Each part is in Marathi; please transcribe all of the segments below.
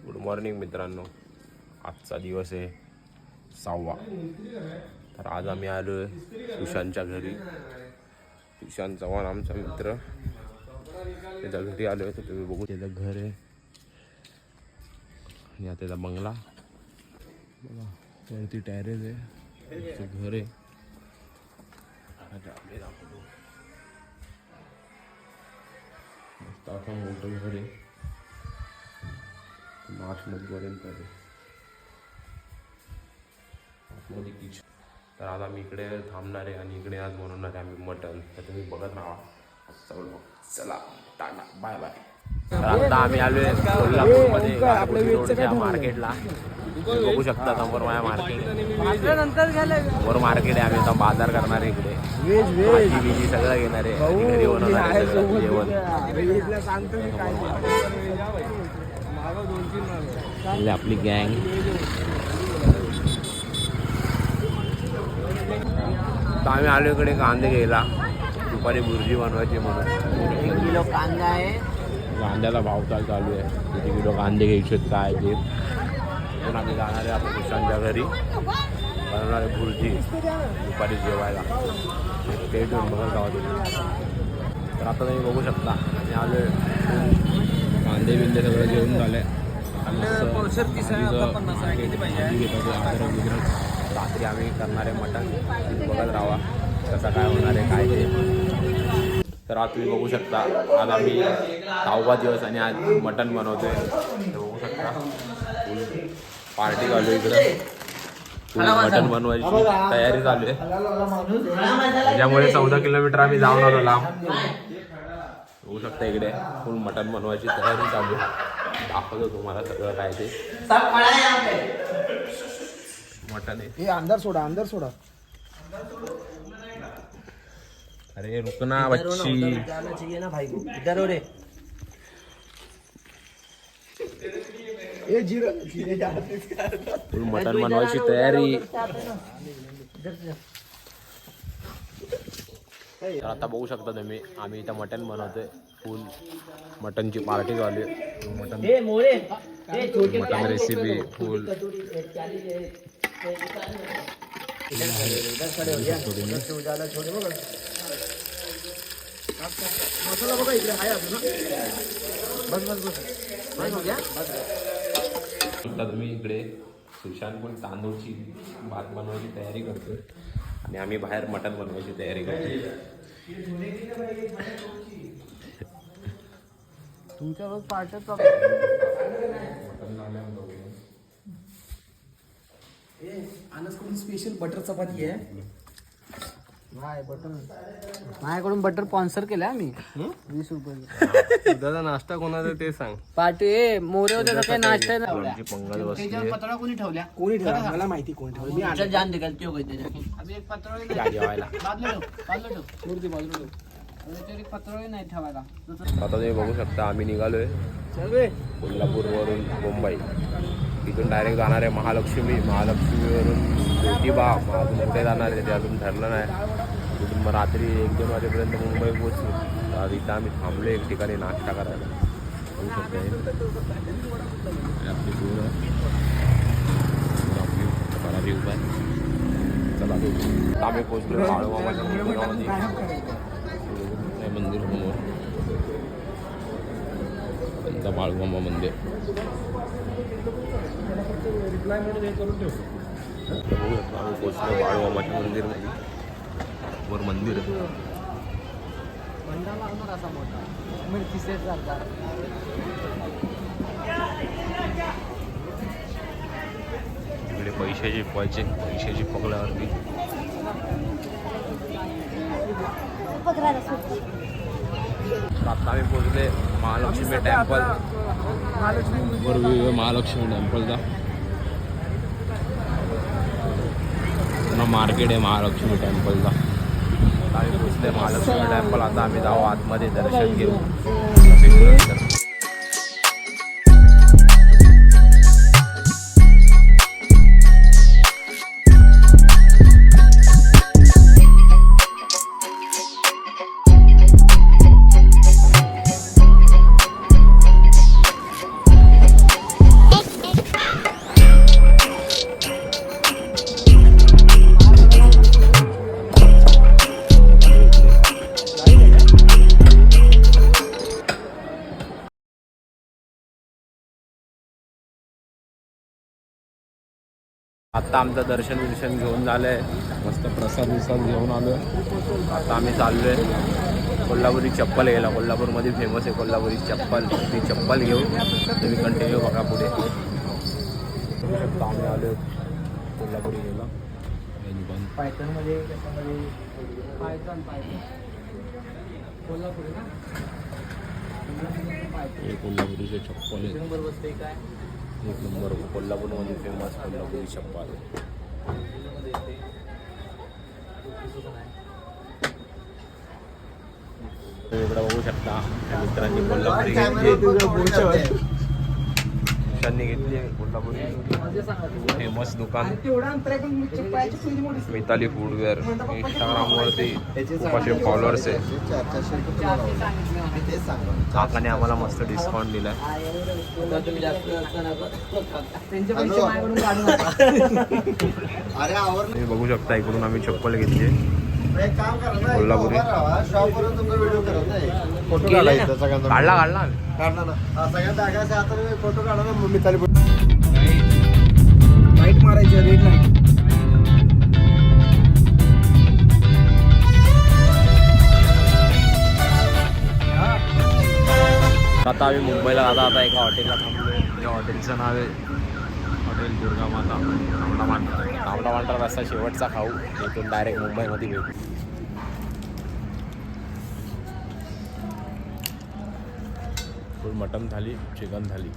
गुड मॉर्निंग मित्रांनो. आजचा दिवस आहे 6वा. तर आज आम्ही आलो आहे सुशांतच्या घरी. सुशांत चव्हाण आमचा मित्र, त्याच्या घरी आलो आहे. तर तुम्ही बघू, त्याचं घर आहे आणि त्याचा बंगला बघा, वरती टॅरेस आहे, त्याचं घर आहे. मस्त असं मोठं घर आहे, मार्चमध्येपर्यंत आहे आतमध्ये किचन. तर आज आम्ही इकडे थांबणार आहे आणि इकडे आज बनवणार आहे आम्ही मटण. तर तुम्ही बघत राहा. चला टाटा बाय बाय. तर आता आम्ही आलो आहे कोल्हापूरमध्ये मार्केटला. बघू शकता समोर माझ्या मार्केट, वर मार्केट आहे. आम्ही आता बाजार करणार आहे इकडे, भाजी सगळं घेणार आहे आणि घरी बनवणार आहे जेवण. आपली गँग तर आम्ही आलो इकडे कांदे घ्यायला, दुपारी भुर्जी बनवायची म्हणून. 1 किलो कांदा आहे. कांद्याला भाव चालू आहे. किती किलो कांदे घ्यायचे काय ते. पण आम्ही जाणार आहे आपण सुशांतच्या घरी, बनवणार आहे भुर्जी दुपारी जेवायला. ते घेऊन बघत जावा तुम्ही. तर आता तुम्ही बघू शकता मी आलो कांदे बिंदे सगळं जेवण झाले. रात्री आम्ही करणार आहे मटण. बघत राहा कसं काय होणार आहे काय ते. तर आज तुम्ही बघू शकता आज आम्ही 6वा दिवस आणि आज मटण बनवतोय. बघू शकता फुल पार्टी चालू आहे इकडं. मटण बनवायची तयारी चालू आहे. त्याच्यामुळे 14 किलोमीटर आम्ही जाऊन आलो लांब. बघू शकता इकडे फुल मटण बनवायची तयारी चालू आहे. दाखवतो तुम्हाला सगळं काय ते. मटन आहे. अंदर सोडा. अरे रुकना बच्ची. चाहिए ना भाई को. इधर हो रे. फुल मटन बनवायची तयारी. तर आता बघू शकता तुम्ही आम्ही इथं मटन बनवतोय. फुल मटनची पार्टी चालू आहे. मटन रेसिपी फुल. मसाला बघा इकडे आहे अजून. बस तुम्ही इकडे सुशांत पण तांदूळची भात बनवायची तयारी करतोय आणि आम्ही बाहेर मटण बनवायची तयारी करतोय. तुमच्या रोज पार्ट्याचा कोणी स्पेशल बटर चपाती आहे. माझ्याकडून बटर स्पॉन्सर केलं आम्ही 20 रुपये. दादा नाश्ता कोणाचा ते सांग. पार्टी मोरे होते तर काही नाश्ता नाही. पंगल बसली. पत्रा कोणी ठेवल्या मला माहिती कोण ठेवलं. मी जान दे गलती हो गई त्याची. एक पत्रा जेवायला नाही ठेवायला. आता तुम्ही बघू शकता आम्ही निघालोय कोल्हापूरवरून मुंबई. तिथून डायरेक्ट जाणार आहे महालक्ष्मीवरून ज्योतिबा. अजून कुठे जाणार आहे ते अजून ठरलं नाही. तिथून मग रात्री 1-2 वाजेपर्यंत मुंबई पोहोचलो. तर इथं आम्ही थांबलो एक ठिकाणी नाश्ता करायला. बघू शकता आपली पूर्ण करारी उपाय. चला आम्ही पोहोचलो बाळूमामाच्या मंदिर समोर. त्यांचा बाळूमामा मंदिर. आम्ही पोहोचलो बाळूमामाच्या मंदिरमध्ये. वर मंदिर आहे. इकडे पैसे जिंकवायचे. पैसे जिंकवल्यावरती आता आम्ही पोहोचले महालक्ष्मी टेम्पल. महालक्ष्मी टेम्पलचा पुन्हा मार्केट आहे महालक्ष्मी टेम्पलचा. आम्ही पोहोचले महालक्ष्मी टेम्पल. आता आम्ही जाऊ आतमध्ये दर्शन घेऊ. आता आमचं दर्शन घेऊन झालंय, मस्त प्रसाद विसाद घेऊन आलोय. आता आम्ही चाललोय कोल्हापुरी चप्पल घ्यायला. कोल्हापूरमध्ये फेमस आहे कोल्हापुरी चप्पल. ती चप्पल घेऊन तुम्ही कंटिन्यू बघा पुढे. आम्ही आलोय कोल्हापुरी घ्यायला. पायथनमध्ये कोल्हापुरी ना, हे कोल्हापुरीचे चप्पल आहे. काय एक नंबर कोल्हापूरमध्ये फेमस कोल्हापुरी चप्पल. इकडं बघू शकता मित्रांनी कोल्हापुरी घेतली आहे. कोल्हापुरी फेमस दुकान मिताली फूडवेअर. इंस्टाग्रामवरती खूप असे फॉलोअर्स आहे. काकाने आम्हाला मस्त डिस्काउंट दिलाय. तुम्ही बघू शकता इकडून आम्ही चप्पल घेतली कोल्हापुरी. काढला फोटो काढा ना. मिताली लाईट मारायची, रेड लाईट. आता आम्ही मुंबईला आता एका हॉटेलला थांबलो. त्या हॉटेलचं नाव आहे हॉटेल दुर्गा माता. तांबडा पांढरा रस्सा शेवटचा खाऊ. इथून डायरेक्ट मुंबईमध्ये भेटू. Full mutton thali, chicken thali.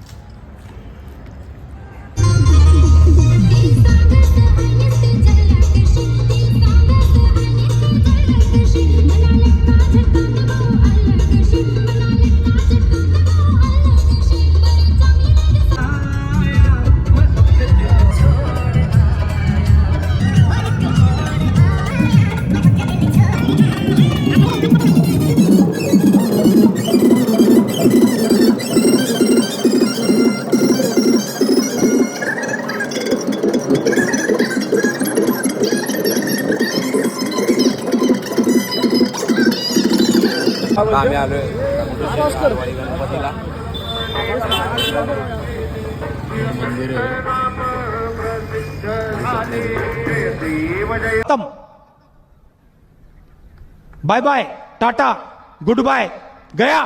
आम्ही आलोय गणपतीला. मंदिर बाय बाय, टाटा, गुड बाय, गया.